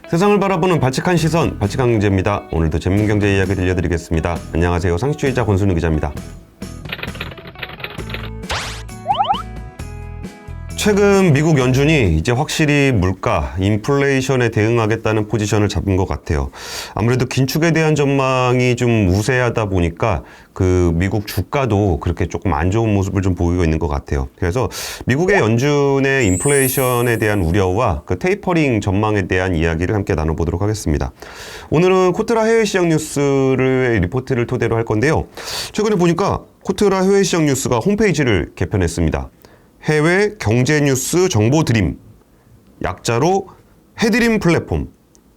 세상을 바라보는 발칙한 시선, 발칙한 경제입니다. 오늘도 재밌는 경제 이야기 들려드리겠습니다. 안녕하세요. 상식주의자 권순우 기자입니다. 최근 미국 연준이 이제 확실히 물가, 인플레이션에 대응하겠다는 포지션을 잡은 것 같아요. 아무래도 긴축에 대한 전망이 좀 우세하다 보니까 그 미국 주가도 그렇게 조금 안 좋은 모습을 좀 보이고 있는 것 같아요. 그래서 미국의 연준의 인플레이션에 대한 우려와 그 테이퍼링 전망에 대한 이야기를 함께 나눠보도록 하겠습니다. 오늘은 코트라 해외시장 뉴스를 리포트를 토대로 할 건데요. 최근에 보니까 코트라 해외시장 뉴스가 홈페이지를 개편했습니다. 해외 경제 뉴스 정보 드림, 약자로 해드림 플랫폼.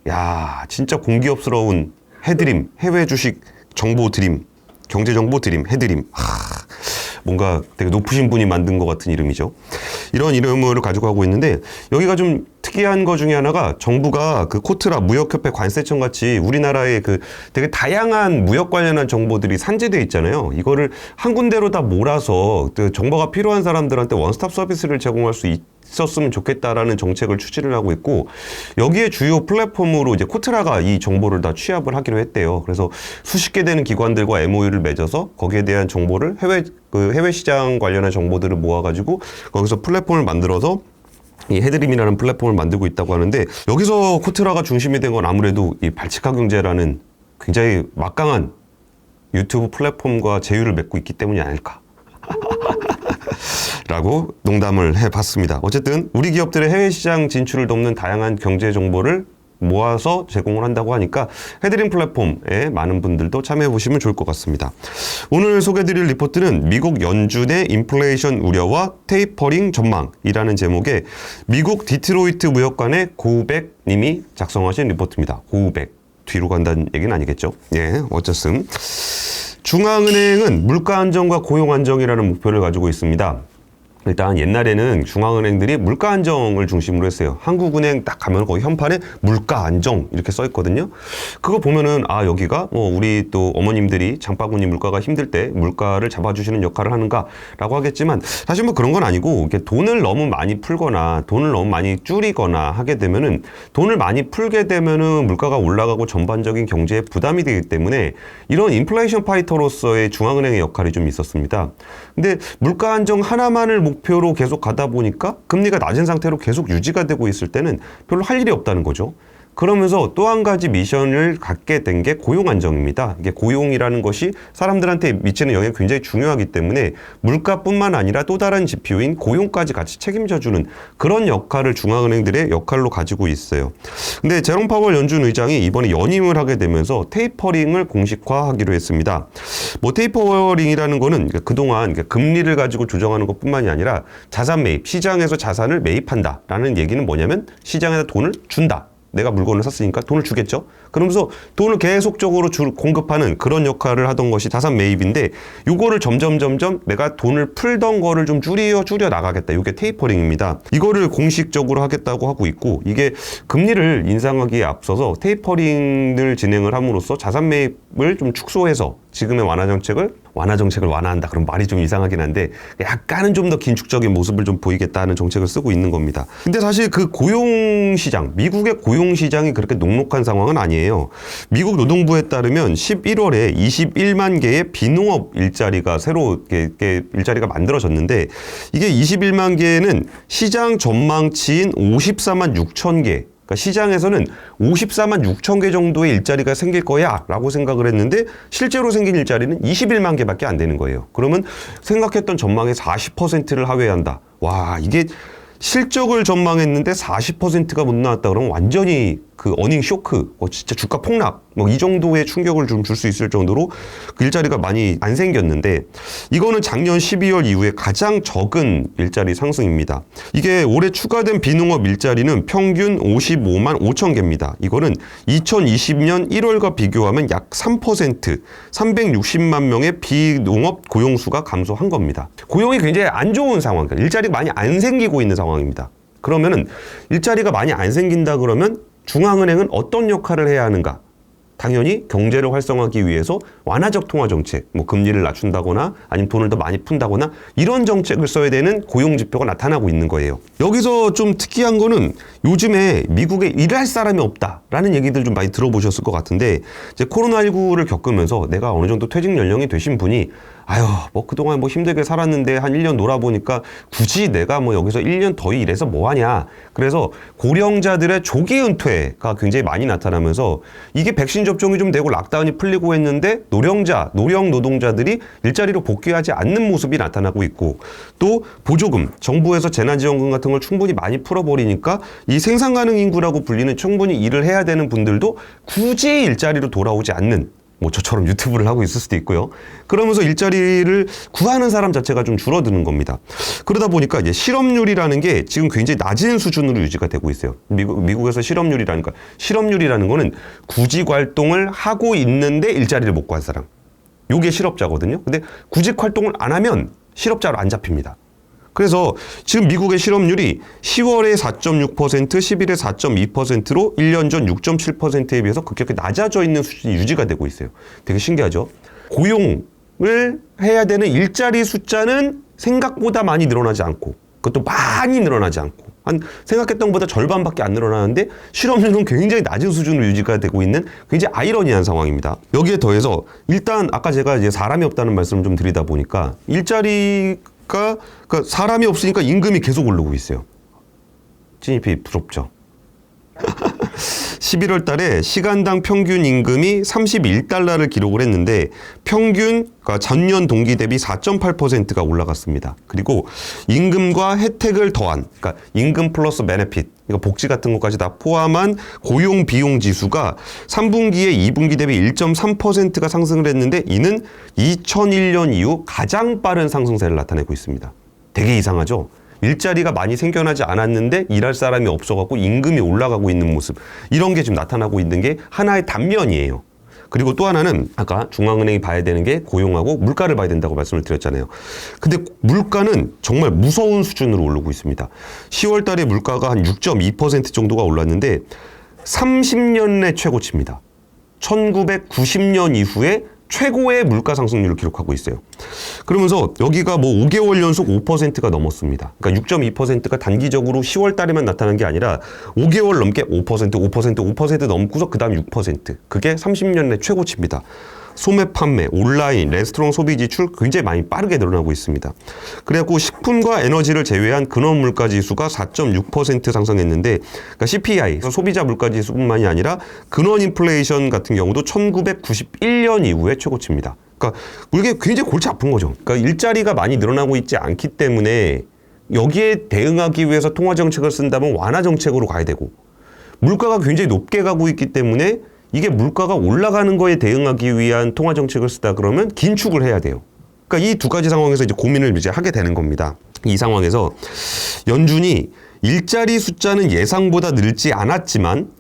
야, 진짜 공기업스러운 해드림, 해외 주식 정보 드림, 경제 정보 드림, 해드림. 뭔가 되게 높으신 분이 만든 것 같은 이름이죠. 이런 이름을 가지고 하고 있는데, 여기가 좀 특이한 것 중에 하나가 정부가 그 코트라 무역협회 관세청 같이 우리나라의 그 되게 다양한 무역 관련한 정보들이 산재되어 있잖아요. 이거를 한 군데로 다 몰아서 그 정보가 필요한 사람들한테 원스톱 서비스를 제공할 수 있었으면 좋겠다라는 정책을 추진을 하고 있고, 여기에 주요 플랫폼으로 이제 코트라가 이 정보를 다 취합을 하기로 했대요. 그래서 수십 개 되는 기관들과 MOU를 맺어서 거기에 대한 정보를 해외 시장 관련한 정보들을 모아가지고 거기서 플랫폼을 만들어서 이 해드림이라는 플랫폼을 만들고 있다고 하는데, 여기서 코트라가 중심이 된 건 아무래도 이 발칙한 경제라는 굉장히 막강한 유튜브 플랫폼과 제휴를 맺고 있기 때문이 아닐까 라고 농담을 해봤습니다. 어쨌든 우리 기업들의 해외시장 진출을 돕는 다양한 경제 정보를 모아서 제공을 한다고 하니까 해드림 플랫폼에 많은 분들도 참여해보시면 좋을 것 같습니다. 오늘 소개해드릴 리포트는 미국 연준의 인플레이션 우려와 테이퍼링 전망이라는 제목의 미국 디트로이트 무역관의 고우백 님이 작성하신 리포트입니다. 고우백. 뒤로 간다는 얘기는 아니겠죠? 예, 어쨌든 중앙은행은 물가 안정과 고용 안정이라는 목표를 가지고 있습니다. 일단 옛날에는 중앙은행들이 물가 안정을 중심으로 했어요. 한국은행 딱 가면 거기 현판에 물가 안정 이렇게 써 있거든요. 그거 보면은 여기가 우리 또 어머님들이 장바구니 물가가 힘들 때 물가를 잡아주시는 역할을 하는가라고 하겠지만, 사실 뭐 그런 건 아니고, 이렇게 돈을 너무 많이 풀거나 돈을 너무 많이 줄이거나 하게 되면은, 돈을 많이 풀게 되면은 물가가 올라가고 전반적인 경제에 부담이 되기 때문에 이런 인플레이션 파이터로서의 중앙은행의 역할이 좀 있었습니다. 근데 물가 안정 하나만을 목표로 계속 가다 보니까 금리가 낮은 상태로 계속 유지가 되고 있을 때는 별로 할 일이 없다는 거죠. 그러면서 또 한 가지 미션을 갖게 된 게 고용 안정입니다. 이게 고용이라는 것이 사람들한테 미치는 영향이 굉장히 중요하기 때문에 물가뿐만 아니라 또 다른 지표인 고용까지 같이 책임져주는 그런 역할을 중앙은행들의 역할로 가지고 있어요. 근데 제롬 파월 연준 의장이 이번에 연임을 하게 되면서 테이퍼링을 공식화하기로 했습니다. 뭐 테이퍼링이라는 거는 그동안 금리를 가지고 조정하는 것뿐만이 아니라 자산 매입, 시장에서 자산을 매입한다라는 얘기는 뭐냐면 시장에다 돈을 준다. 내가 물건을 샀으니까 돈을 주겠죠. 그러면서 돈을 계속적으로 공급하는 그런 역할을 하던 것이 자산 매입인데, 요거를 점점 내가 돈을 풀던 거를 좀 줄여 나가겠다. 이게 테이퍼링입니다. 이거를 공식적으로 하겠다고 하고 있고, 이게 금리를 인상하기에 앞서서 테이퍼링을 진행을 함으로써 자산 매입을 좀 축소해서 지금의 완화 정책을 완화한다. 그럼 말이 좀 이상하긴 한데 약간은 좀 더 긴축적인 모습을 좀 보이겠다는 정책을 쓰고 있는 겁니다. 근데 사실 그 고용시장, 미국의 고용시장이 그렇게 녹록한 상황은 아니에요. 미국 노동부에 따르면 11월에 21만 개의 비농업 일자리가 새로 일자리가 만들어졌는데, 이게 21만 개는 시장 전망치인 54만 6천 개, 그러니까 시장에서는 54만 6천 개 정도의 일자리가 생길 거야 라고 생각을 했는데, 실제로 생긴 일자리는 21만 개밖에 안 되는 거예요. 그러면 생각했던 전망의 40%를 하회한다. 와, 이게 실적을 전망했는데 40%가 못 나왔다 그러면 완전히 그 어닝 쇼크, 진짜 주가 폭락, 이 정도의 충격을 좀 줄 수 있을 정도로 그 일자리가 많이 안 생겼는데, 이거는 작년 12월 이후에 가장 적은 일자리 상승입니다. 이게 올해 추가된 비농업 일자리는 평균 55만 5천 개입니다. 이거는 2020년 1월과 비교하면 약 3%, 360만 명의 비농업 고용수가 감소한 겁니다. 고용이 굉장히 안 좋은 상황, 일자리가 많이 안 생기고 있는 상황입니다. 그러면은 일자리가 많이 안 생긴다 그러면 중앙은행은 어떤 역할을 해야 하는가? 당연히 경제를 활성화하기 위해서 완화적 통화 정책, 뭐 금리를 낮춘다거나 아니면 돈을 더 많이 푼다거나 이런 정책을 써야 되는 고용 지표가 나타나고 있는 거예요. 여기서 좀 특이한 거는 요즘에 미국에 일할 사람이 없다라는 얘기들 좀 많이 들어보셨을 것 같은데 이제 코로나19를 겪으면서 내가 어느 정도 퇴직 연령이 되신 분이 아유, 뭐 그동안 뭐 힘들게 살았는데 한 1년 놀아보니까 굳이 내가 뭐 여기서 1년 더 일해서 뭐 하냐. 그래서 고령자들의 조기 은퇴가 굉장히 많이 나타나면서 이게 백신 접종이 좀 되고 락다운이 풀리고 했는데 노령 노동자들이 일자리로 복귀하지 않는 모습이 나타나고 있고 또 보조금, 정부에서 재난지원금 같은 걸 충분히 많이 풀어버리니까 이 생산 가능 인구라고 불리는 충분히 일을 해야 되는 분들도 굳이 일자리로 돌아오지 않는 뭐 저처럼 유튜브를 하고 있을 수도 있고요. 그러면서 일자리를 구하는 사람 자체가 좀 줄어드는 겁니다. 그러다 보니까 이제 실업률이라는 게 지금 굉장히 낮은 수준으로 유지가 되고 있어요. 미국에서 실업률이라는 거는 구직 활동을 하고 있는데 일자리를 못 구한 사람. 요게 실업자거든요. 근데 구직 활동을 안 하면 실업자로 안 잡힙니다. 그래서 지금 미국의 실업률이 10월에 4.6%, 11에 4.2%로 1년 전 6.7%에 비해서 급격히 낮아져 있는 수준이 유지가 되고 있어요. 되게 신기하죠? 고용을 해야 되는 일자리 숫자는 생각보다 많이 늘어나지 않고 그것도 많이 늘어나지 않고 한 생각했던 것보다 절반밖에 안 늘어나는데 실업률은 굉장히 낮은 수준으로 유지가 되고 있는 굉장히 아이러니한 상황입니다. 여기에 더해서 일단 아까 제가 이제 사람이 없다는 말씀을 좀 드리다 보니까 그러니까 사람이 없으니까 임금이 계속 오르고 있어요. 진입이 부럽죠. 11월 달에 시간당 평균 임금이 31달러를 기록을 했는데 평균, 그러니까 전년 동기 대비 4.8%가 올라갔습니다. 그리고 임금과 혜택을 더한, 그러니까 임금 플러스 베네핏, 그러니까 복지 같은 것까지 다 포함한 고용 비용 지수가 3분기에 2분기 대비 1.3%가 상승을 했는데 이는 2001년 이후 가장 빠른 상승세를 나타내고 있습니다. 되게 이상하죠? 일자리가 많이 생겨나지 않았는데 일할 사람이 없어갖고 임금이 올라가고 있는 모습, 이런 게 지금 나타나고 있는 게 하나의 단면이에요. 그리고 또 하나는 아까 중앙은행이 봐야 되는 게 고용하고 물가를 봐야 된다고 말씀을 드렸잖아요. 근데 물가는 정말 무서운 수준으로 오르고 있습니다. 10월 달에 물가가 한 6.2% 정도가 올랐는데 30년 내 최고치입니다. 1990년 이후에 최고의 물가 상승률을 기록하고 있어요. 그러면서 여기가 뭐 5개월 연속 5%가 넘었습니다. 그러니까 6.2%가 단기적으로 10월 달에만 나타난 게 아니라 5개월 넘게 5% 넘고서 그 다음 6%. 그게 30년 내 최고치입니다. 소매 판매, 온라인, 레스토랑 소비 지출 굉장히 많이 빠르게 늘어나고 있습니다. 그래갖고 식품과 에너지를 제외한 근원 물가 지수가 4.6% 상승했는데, 그러니까 CPI, 소비자 물가 지수뿐만이 아니라 근원 인플레이션 같은 경우도 1991년 이후에 최고치입니다. 그러니까 이게 굉장히 골치 아픈 거죠. 그러니까 일자리가 많이 늘어나고 있지 않기 때문에 여기에 대응하기 위해서 통화 정책을 쓴다면 완화 정책으로 가야 되고, 물가가 굉장히 높게 가고 있기 때문에 이게 물가가 올라가는 거에 대응하기 위한 통화 정책을 쓰다 그러면 긴축을 해야 돼요. 그러니까 이 두 가지 상황에서 이제 고민을 이제 하게 되는 겁니다. 이 상황에서 연준이 일자리 숫자는 예상보다 늘지 않았지만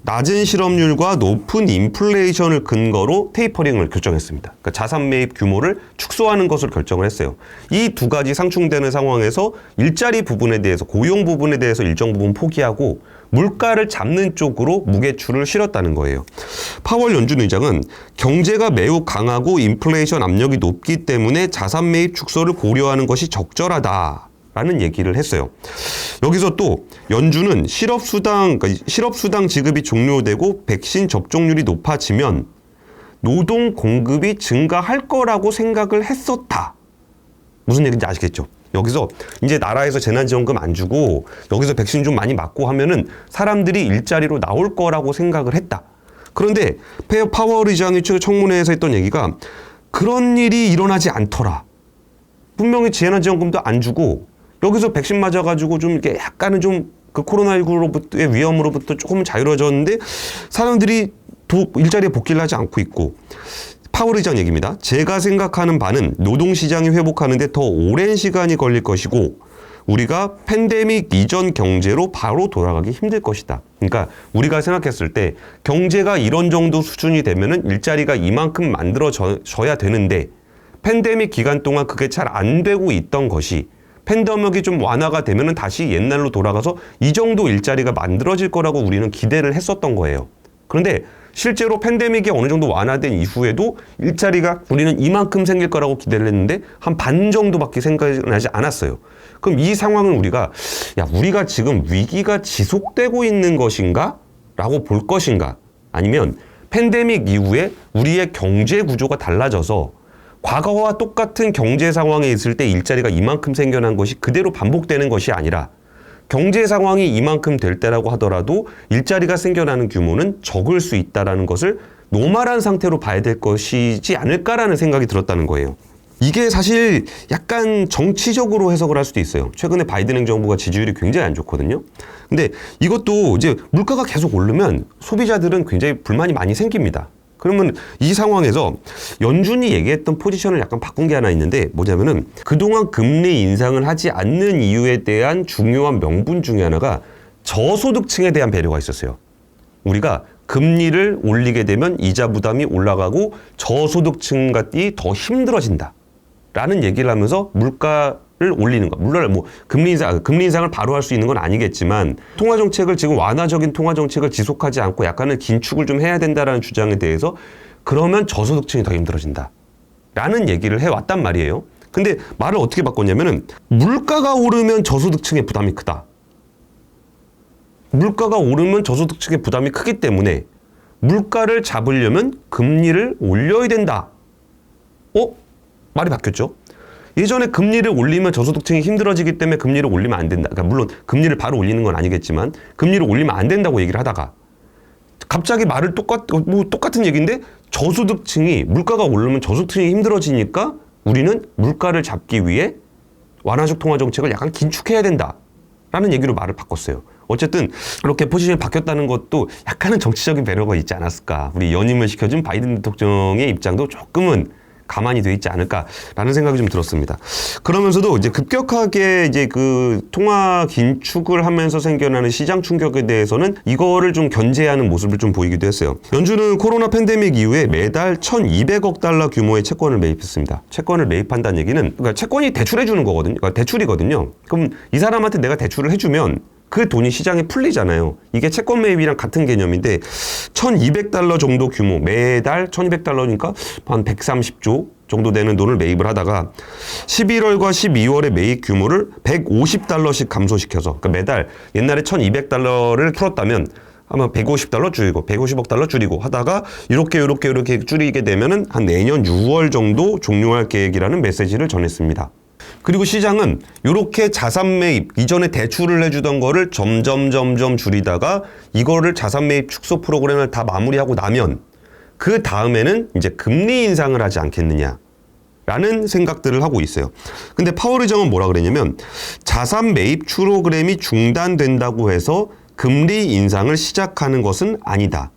낮은 실업률과 높은 인플레이션을 근거로 테이퍼링을 결정했습니다. 그러니까 자산 매입 규모를 축소하는 것을 결정을 했어요. 이 두 가지 상충되는 상황에서 일자리 부분에 대해서, 고용 부분에 대해서 일정 부분 포기하고 물가를 잡는 쪽으로 무게추를 실었다는 거예요. 파월 연준 의장은 경제가 매우 강하고 인플레이션 압력이 높기 때문에 자산 매입 축소를 고려하는 것이 적절하다라는 얘기를 했어요. 여기서 또 연준은 실업수당 지급이 종료되고 백신 접종률이 높아지면 노동 공급이 증가할 거라고 생각을 했었다. 무슨 얘기인지 아시겠죠? 여기서 이제 나라에서 재난지원금 안 주고 여기서 백신 좀 많이 맞고 하면은 사람들이 일자리로 나올 거라고 생각을 했다. 그런데 파월 의장이 청문회에서 했던 얘기가 그런 일이 일어나지 않더라. 분명히 재난지원금도 안 주고 여기서 백신 맞아가지고 좀 이렇게 약간은 좀 그 코로나19로부터의 위험으로부터 조금은 자유로워졌는데 사람들이 일자리에 복귀를 하지 않고 있고, 파월 의장 얘기입니다. 제가 생각하는 바는 노동시장이 회복하는데 더 오랜 시간이 걸릴 것이고 우리가 팬데믹 이전 경제로 바로 돌아가기 힘들 것이다. 그러니까 우리가 생각했을 때 경제가 이런 정도 수준이 되면은 일자리가 이만큼 만들어져야 되는데 팬데믹 기간 동안 그게 잘 안 되고 있던 것이 팬데믹이 좀 완화가 되면은 다시 옛날로 돌아가서 이 정도 일자리가 만들어질 거라고 우리는 기대를 했었던 거예요. 그런데 실제로 팬데믹이 어느 정도 완화된 이후에도 일자리가 우리는 이만큼 생길 거라고 기대를 했는데 한 반 정도밖에 생각나지 않았어요. 그럼 이 상황은 우리가 지금 위기가 지속되고 있는 것인가? 라고 볼 것인가? 아니면 팬데믹 이후에 우리의 경제 구조가 달라져서 과거와 똑같은 경제 상황에 있을 때 일자리가 이만큼 생겨난 것이 그대로 반복되는 것이 아니라 경제 상황이 이만큼 될 때라고 하더라도 일자리가 생겨나는 규모는 적을 수 있다는 것을 노멀한 상태로 봐야 될 것이지 않을까라는 생각이 들었다는 거예요. 이게 사실 약간 정치적으로 해석을 할 수도 있어요. 최근에 바이든 행정부가 지지율이 굉장히 안 좋거든요. 근데 이것도 이제 물가가 계속 오르면 소비자들은 굉장히 불만이 많이 생깁니다. 그러면 이 상황에서 연준이 얘기했던 포지션을 약간 바꾼 게 하나 있는데 뭐냐면은 그동안 금리 인상을 하지 않는 이유에 대한 중요한 명분 중에 하나가 저소득층에 대한 배려가 있었어요. 우리가 금리를 올리게 되면 이자 부담이 올라가고 저소득층이 더 힘들어진다. 라는 얘기를 하면서 물가를 올리는 것. 물론 금리 인상을 바로 할 수 있는 건 아니겠지만 통화 정책을 지금 완화적인 통화 정책을 지속하지 않고 약간은 긴축을 좀 해야 된다라는 주장에 대해서 그러면 저소득층이 더 힘들어진다. 라는 얘기를 해왔단 말이에요. 근데 말을 어떻게 바꿨냐면은 물가가 오르면 저소득층의 부담이 크다. 물가가 오르면 저소득층의 부담이 크기 때문에 물가를 잡으려면 금리를 올려야 된다. 말이 바뀌었죠. 예전에 금리를 올리면 저소득층이 힘들어지기 때문에 금리를 올리면 안 된다. 그러니까 물론 금리를 바로 올리는 건 아니겠지만 금리를 올리면 안 된다고 얘기를 하다가 갑자기 말을 똑같은 얘기인데 저소득층이 물가가 오르면 저소득층이 힘들어지니까 우리는 물가를 잡기 위해 완화적 통화 정책을 약간 긴축해야 된다라는 얘기로 말을 바꿨어요. 어쨌든 그렇게 포지션이 바뀌었다는 것도 약간은 정치적인 배려가 있지 않았을까. 우리 연임을 시켜준 바이든 대통령의 입장도 조금은 가만히 돼 있지 않을까라는 생각이 좀 들었습니다. 그러면서도 이제 급격하게 이제 그 통화 긴축을 하면서 생겨나는 시장 충격에 대해서는 이거를 좀 견제하는 모습을 좀 보이기도 했어요. 연준은 코로나 팬데믹 이후에 매달 1,200억 달러 규모의 채권을 매입했습니다. 채권을 매입한다는 얘기는 그러니까 채권이 대출해 주는 거거든요. 그러니까 대출이거든요. 그럼 이 사람한테 내가 대출을 해주면 그 돈이 시장에 풀리잖아요. 이게 채권 매입이랑 같은 개념인데 1,200달러 정도 규모, 매달 1,200달러니까 한 130조 정도 되는 돈을 매입을 하다가 11월과 12월의 매입 규모를 150달러씩 감소시켜서 그러니까 매달 옛날에 1,200달러를 풀었다면 아마 150달러 줄이고 150억 달러 줄이고 하다가 이렇게 줄이게 되면은 한 내년 6월 정도 종료할 계획이라는 메시지를 전했습니다. 그리고 시장은 이렇게 자산 매입, 이전에 대출을 해주던 거를 점점 줄이다가 이거를 자산 매입 축소 프로그램을 다 마무리하고 나면 그 다음에는 이제 금리 인상을 하지 않겠느냐 라는 생각들을 하고 있어요. 근데 파월 의장은 뭐라 그랬냐면 자산 매입 프로그램이 중단된다고 해서 금리 인상을 시작하는 것은 아니다.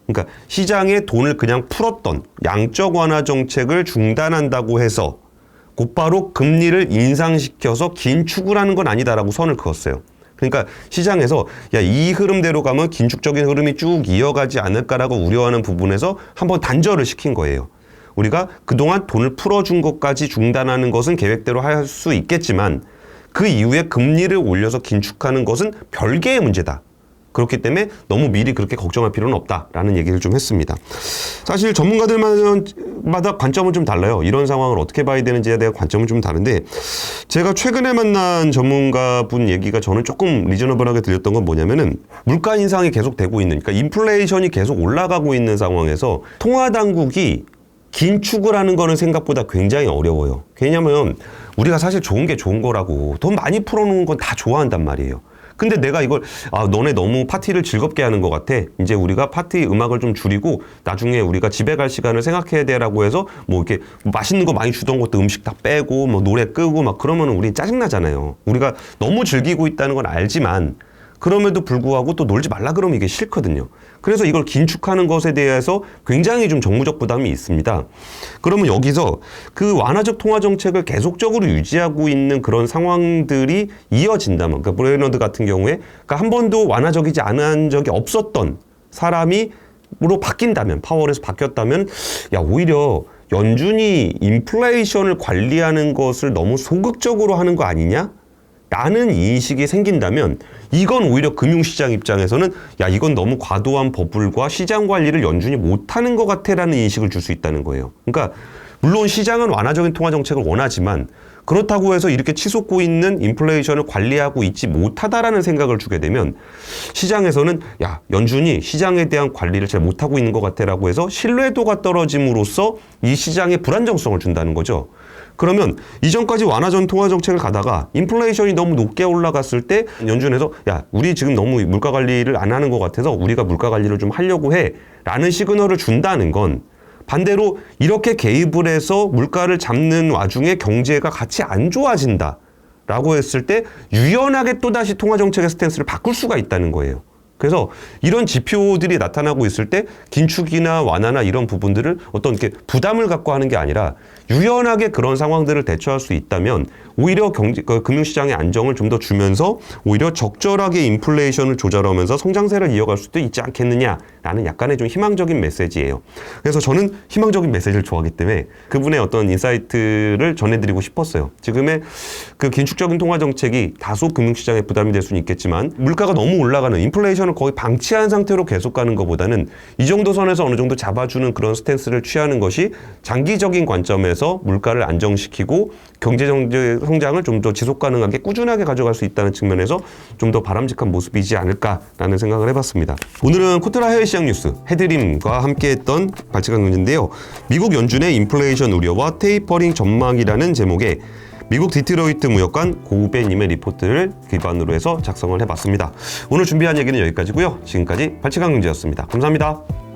그러니까 시장에 돈을 그냥 풀었던 양적 완화 정책을 중단한다고 해서 곧바로 금리를 인상시켜서 긴축을 하는 건 아니다라고 선을 그었어요. 그러니까 시장에서 이 흐름대로 가면 긴축적인 흐름이 쭉 이어가지 않을까라고 우려하는 부분에서 한번 단절을 시킨 거예요. 우리가 그동안 돈을 풀어준 것까지 중단하는 것은 계획대로 할 수 있겠지만 그 이후에 금리를 올려서 긴축하는 것은 별개의 문제다. 그렇기 때문에 너무 미리 그렇게 걱정할 필요는 없다라는 얘기를 좀 했습니다. 사실 전문가들마다 관점은 좀 달라요. 이런 상황을 어떻게 봐야 되는지에 대한 관점은 좀 다른데 제가 최근에 만난 전문가분 얘기가 저는 조금 리저너블하게 들렸던 건 뭐냐면은 물가 인상이 계속 되고 있는 그러니까 인플레이션이 계속 올라가고 있는 상황에서 통화당국이 긴축을 하는 거는 생각보다 굉장히 어려워요. 왜냐면 우리가 사실 좋은 게 좋은 거라고 돈 많이 풀어놓은 건 다 좋아한단 말이에요. 근데 내가 이걸 너네 너무 파티를 즐겁게 하는 것 같아. 이제 우리가 파티 음악을 좀 줄이고 나중에 우리가 집에 갈 시간을 생각해야 돼라고 해서 뭐 이렇게 맛있는 거 많이 주던 것도 음식 다 빼고 뭐 노래 끄고 막 그러면 우리 짜증나잖아요. 우리가 너무 즐기고 있다는 건 알지만 그럼에도 불구하고 또 놀지 말라 그러면 이게 싫거든요. 그래서 이걸 긴축하는 것에 대해서 굉장히 좀 정무적 부담이 있습니다. 그러면 여기서 그 완화적 통화 정책을 계속적으로 유지하고 있는 그런 상황들이 이어진다면, 그러니까 브레이너드 같은 경우에 그러니까 한 번도 완화적이지 않은 적이 없었던 사람이로 바뀐다면, 파월에서 바뀌었다면, 오히려 연준이 인플레이션을 관리하는 것을 너무 소극적으로 하는 거 아니냐? 라는 인식이 생긴다면 이건 오히려 금융시장 입장에서는 야 이건 너무 과도한 버블과 시장 관리를 연준이 못하는 것 같아라는 인식을 줄 수 있다는 거예요. 그러니까 물론 시장은 완화적인 통화 정책을 원하지만 그렇다고 해서 이렇게 치솟고 있는 인플레이션을 관리하고 있지 못하다라는 생각을 주게 되면 시장에서는 야 연준이 시장에 대한 관리를 잘 못하고 있는 것 같아라고 해서 신뢰도가 떨어짐으로써 이 시장에 불안정성을 준다는 거죠. 그러면 이전까지 완화전 통화 정책을 가다가 인플레이션이 너무 높게 올라갔을 때 연준에서 야 우리 지금 너무 물가 관리를 안 하는 것 같아서 우리가 물가 관리를 좀 하려고 해 라는 시그널을 준다는 건 반대로 이렇게 개입을 해서 물가를 잡는 와중에 경제가 같이 안 좋아진다 라고 했을 때 유연하게 또다시 통화 정책의 스탠스를 바꿀 수가 있다는 거예요. 그래서 이런 지표들이 나타나고 있을 때 긴축이나 완화나 이런 부분들을 어떤 이렇게 부담을 갖고 하는 게 아니라 유연하게 그런 상황들을 대처할 수 있다면 오히려 금융시장의 안정을 좀 더 주면서 오히려 적절하게 인플레이션을 조절하면서 성장세를 이어갈 수도 있지 않겠느냐라는 약간의 좀 희망적인 메시지예요. 그래서 저는 희망적인 메시지를 좋아하기 때문에 그분의 어떤 인사이트를 전해드리고 싶었어요. 지금의 그 긴축적인 통화 정책이 다소 금융시장에 부담이 될 수는 있겠지만 물가가 너무 올라가는 인플레이션을 거의 방치한 상태로 계속 가는 것보다는 이 정도 선에서 어느 정도 잡아주는 그런 스탠스를 취하는 것이 장기적인 관점에서 물가를 안정시키고 경제 성장을 좀 더 지속 가능하게 꾸준하게 가져갈 수 있다는 측면에서 좀 더 바람직한 모습이지 않을까라는 생각을 해봤습니다. 오늘은 코트라 해외시장 뉴스 헤드림과 함께했던 발칙한 경제인데요. 미국 연준의 인플레이션 우려와 테이퍼링 전망이라는 제목의 미국 디트로이트 무역관 고우배님의 리포트를 기반으로 해서 작성을 해봤습니다. 오늘 준비한 얘기는 여기까지고요. 지금까지 발칙한 경제였습니다. 감사합니다.